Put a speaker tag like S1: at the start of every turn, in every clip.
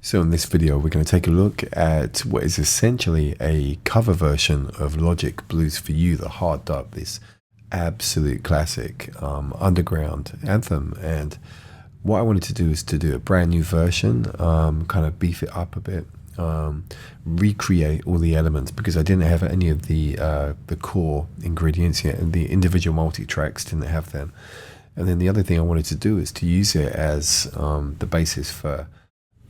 S1: So in this video, we're going to take a look at what is essentially a cover version of Logic Blues For You, the Hard Dub, this absolute classic underground anthem. And what I wanted to do is to do a brand new version, kind of beef it up a bit, recreate all the elements, because I didn't have any of the core ingredients yet, and the individual multi-tracks didn't have them. And then the other thing I wanted to do is to use it as the basis for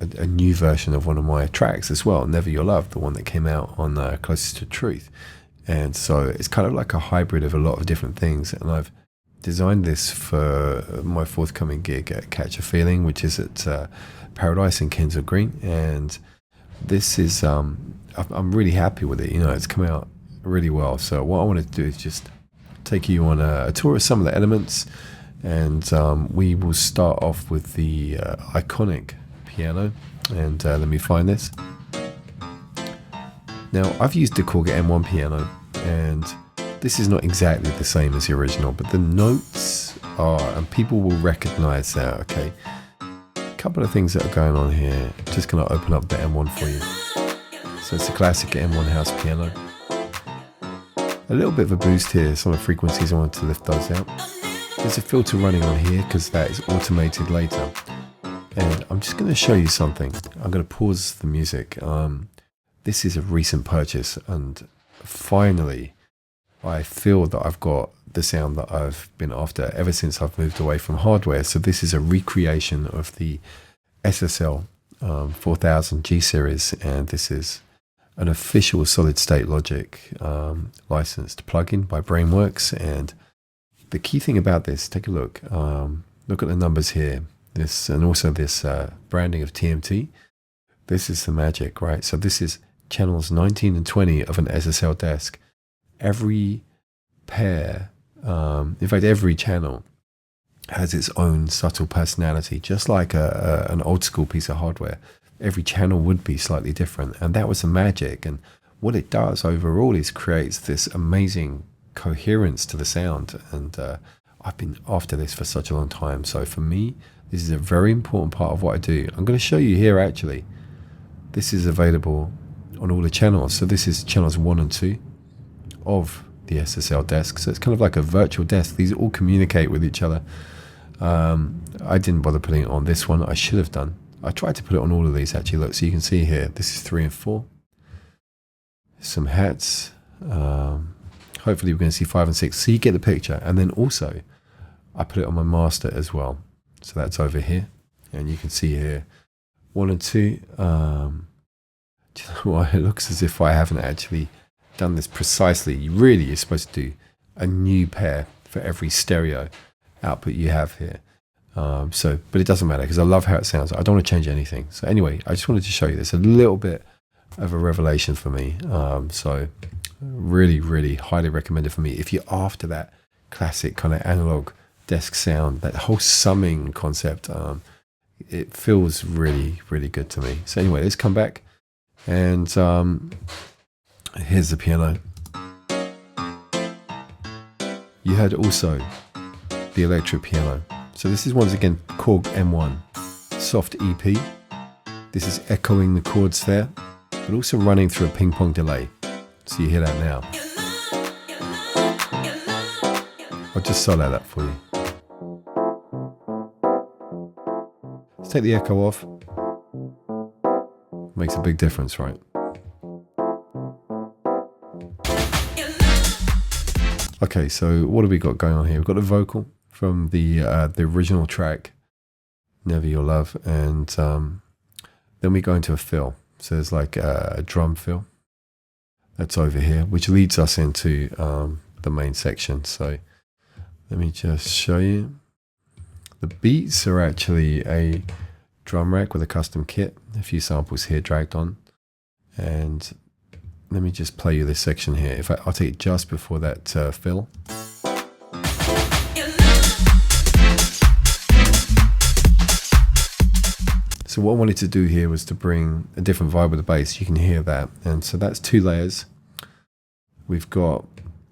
S1: a new version of one of my tracks as well, Never Your Love, the one that came out on Closest to Truth. And so it's kind of like a hybrid of a lot of different things, and I've designed this for my forthcoming gig at Catch a Feeling, which is at Paradise in Kensal Green. And this is I'm really happy with it. You know, it's come out really well. So what I wanted to do is just take you on a tour of some of the elements, and we will start off with the iconic piano. And let me find this. Now, I've used the Korg M1 piano, and this is not exactly the same as the original, but the notes are, and people will recognize that. Okay, a couple of things that are going on here. Just going to open up the M1 for you. So it's a classic M1 house piano. A little bit of a boost here, some of the frequencies, I want to lift those out. There's a filter running on here because that is automated later. And I'm just going to show you something. I'm going to pause the music. This is a recent purchase, and finally I feel that I've got the sound that I've been after ever since I've moved away from hardware. So this is a recreation of the SSL 4000 G series, and this is an official solid state Logic licensed plugin by Brainworks. And the key thing about this, take a look. Look at the numbers here. This, and also this branding of TMT. This is the magic, right? So this is channels 19 and 20 of an SSL desk. Every pair, in fact, every channel has its own subtle personality, just like an old school piece of hardware. Every channel would be slightly different, and that was the magic. And what it does overall is creates this amazing coherence to the sound. And I've been after this for such a long time. So for me, this is a very important part of what I do. I'm going to show you here actually. This is available on all the channels. So this is channels 1 and 2 of the SSL desk. So it's kind of like a virtual desk. These all communicate with each other. I didn't bother putting it on this one. I should have done. I tried to put it on all of these actually. Look, so you can see here, this is 3 and 4. Some hats. Hopefully we're going to see 5 and 6. So you get the picture. And then also, I put it on my master as well. So that's over here. And you can see here, 1 and 2. Do you know what? It looks as if I haven't actually done this precisely. Really, you're supposed to do a new pair for every stereo output you have here. But it doesn't matter because I love how it sounds. I don't want to change anything. So anyway, I just wanted to show you this. A little bit of a revelation for me. So really, really highly recommended for me. If you're after that classic kind of analog desk sound, that whole summing concept, it feels really, really good to me. So anyway, let's come back. And here's the piano. You heard also the electric piano. So this is once again Korg M1 soft EP. This is echoing the chords there, but also running through a ping pong delay. So you hear that now. I'll just solo that for you. Let's take the echo off. Makes a big difference, right? Okay, so what have we got going on here? We've got a vocal from the original track, Never Your Love, and then we go into a fill. So there's like a drum fill that's over here, which leads us into the main section. So let me just show you. The beats are actually a drum rack with a custom kit, a few samples here dragged on, and let me just play you this section here. In fact, I'll take it just before that fill. So what I wanted to do here was to bring a different vibe with the bass. You can hear that, and so that's 2 layers. We've got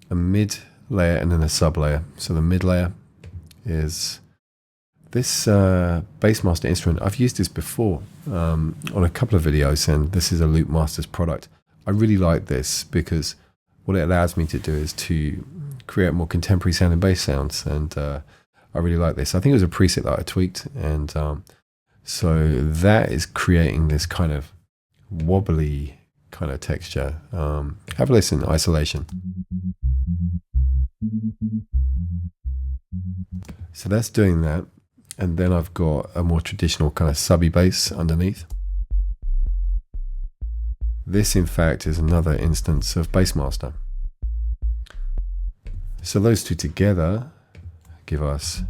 S1: a mid layer and then a sub layer. So the mid layer is this Bassmaster instrument. I've used this before on a couple of videos, and this is a Loopmasters product. I really like this because what it allows me to do is to create more contemporary sounding bass sounds, and I really like this. I think it was a preset that I tweaked, and so that is creating this kind of wobbly kind of texture. Have a listen, isolation. So that's doing that, and then I've got a more traditional kind of subby bass underneath. This in fact is another instance of Bassmaster. So those two together give us,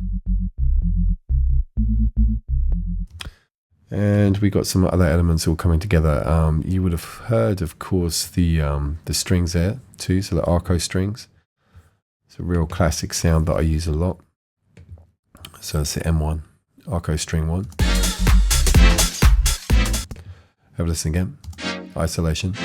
S1: and we got some other elements all coming together. You would have heard, of course, the strings there too, so the arco strings. It's a real classic sound that I use a lot. So it's the M1, arco string 1. Have a listen again, isolation.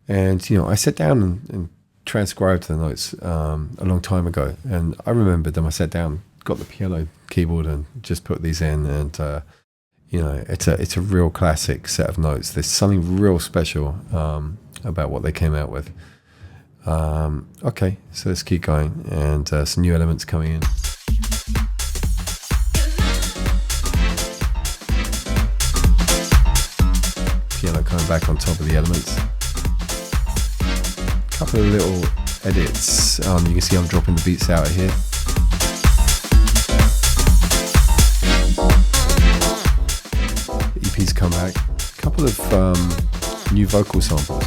S1: And you know, I sat down and transcribed the notes a long time ago, and I remembered them. I sat down, got the piano keyboard, and just put these in, and you know, it's a real classic set of notes. There's something real special about what they came out with. Okay, so let's keep going, and some new elements coming in. Piano coming back on top of the elements. Couple of little edits. You can see I'm dropping the beats out here. The EP's come back. Couple of new vocal samples.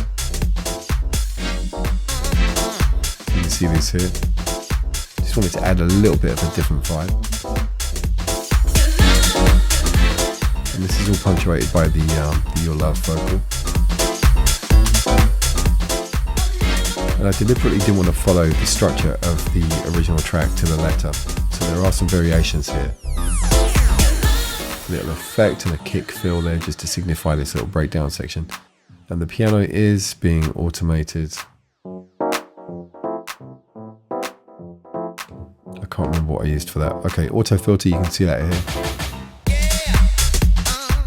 S1: You can see these here. Just wanted to add a little bit of a different vibe. And this is all punctuated by the Your Love vocal. And I deliberately didn't want to follow the structure of the original track to the letter. So there are some variations here. A little effect and a kick fill there just to signify this little breakdown section. And the piano is being automated. I can't remember what I used for that. Okay, auto filter, you can see that here.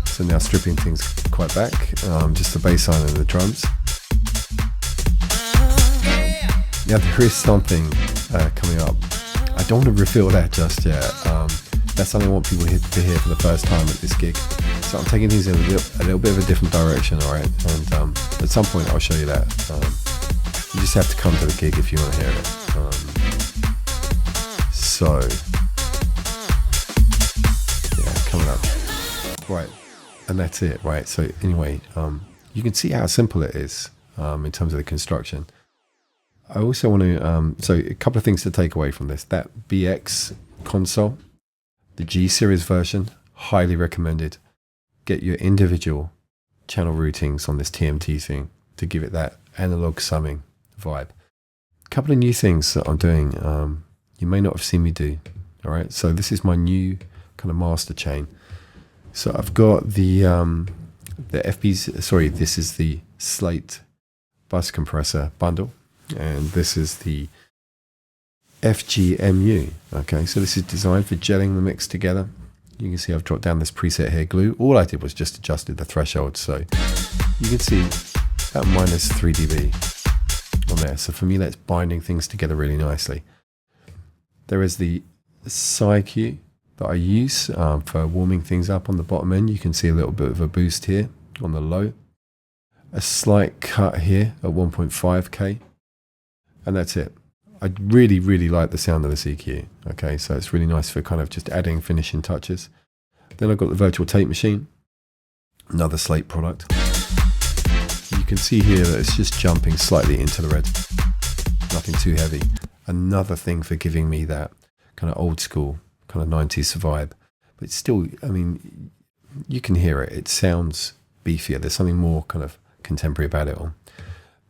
S1: So now stripping things quite back, just the bass line and the drums. Now there is something coming up. I don't want to reveal that just yet. That's something I want people to hear for the first time at this gig. So I'm taking things in a little bit of a different direction, alright? And at some point I'll show you that. You just have to come to the gig if you want to hear it. So, yeah, coming up. Right, and that's it, right? So anyway, you can see how simple it is in terms of the construction. I also want to, so a couple of things to take away from this. That BX console, the G series version, highly recommended. Get your individual channel routings on this TMT thing to give it that analog summing vibe. A couple of new things that I'm doing, you may not have seen me do. All right, so this is my new kind of master chain. So I've got the FB's, sorry, this is the Slate bus compressor bundle. And this is the FGMU. Okay, so this is designed for gelling the mix together. You can see I've dropped down this preset here, glue. All I did was just adjusted the threshold. So you can see about minus 3 dB on there. So for me, that's binding things together really nicely. There is the SiQ that I use for warming things up on the bottom end. You can see a little bit of a boost here on the low. A slight cut here at 1.5K. And that's it. I really, really like the sound of the CQ. Okay, so it's really nice for kind of just adding finishing touches. Then I've got the virtual tape machine, another Slate product. You can see here that it's just jumping slightly into the red. Nothing too heavy. Another thing for giving me that kind of old school, kind of 90s vibe. But still, I mean, you can hear it. It sounds beefier. There's something more kind of contemporary about it all.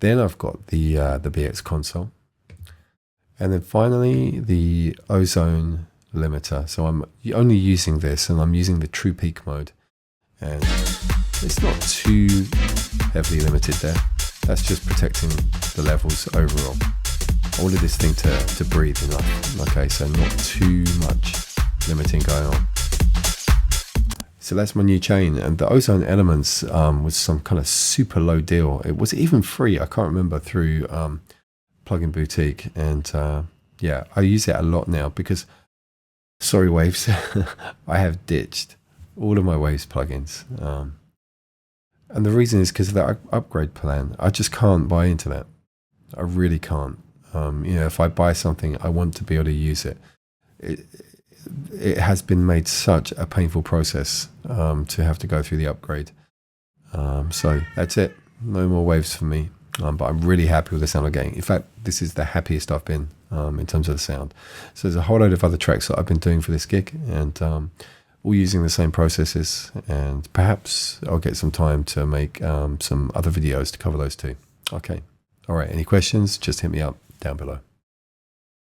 S1: Then I've got the BX console. And then finally, the ozone limiter. So I'm only using this, and I'm using the true peak mode. And it's not too heavily limited there. That's just protecting the levels overall. I wanted this thing to breathe enough. Okay, so not too much limiting going on. So that's my new chain, and the Ozone Elements was some kind of super low deal. It was even free, I can't remember, through Plugin Boutique, and yeah, I use it a lot now because, sorry Waves, I have ditched all of my Waves plugins, and the reason is because of that upgrade plan. I just can't buy into that. I really can't. You know, if I buy something, I want to be able to use it. It has been made such a painful process to have to go through the upgrade. So that's it. No more Waves for me. But I'm really happy with the sound I'm getting. In fact, this is the happiest I've been in terms of the sound. So there's a whole load of other tracks that I've been doing for this gig, and all using the same processes. And perhaps I'll get some time to make some other videos to cover those too. Okay. All right. Any questions? Just hit me up down below.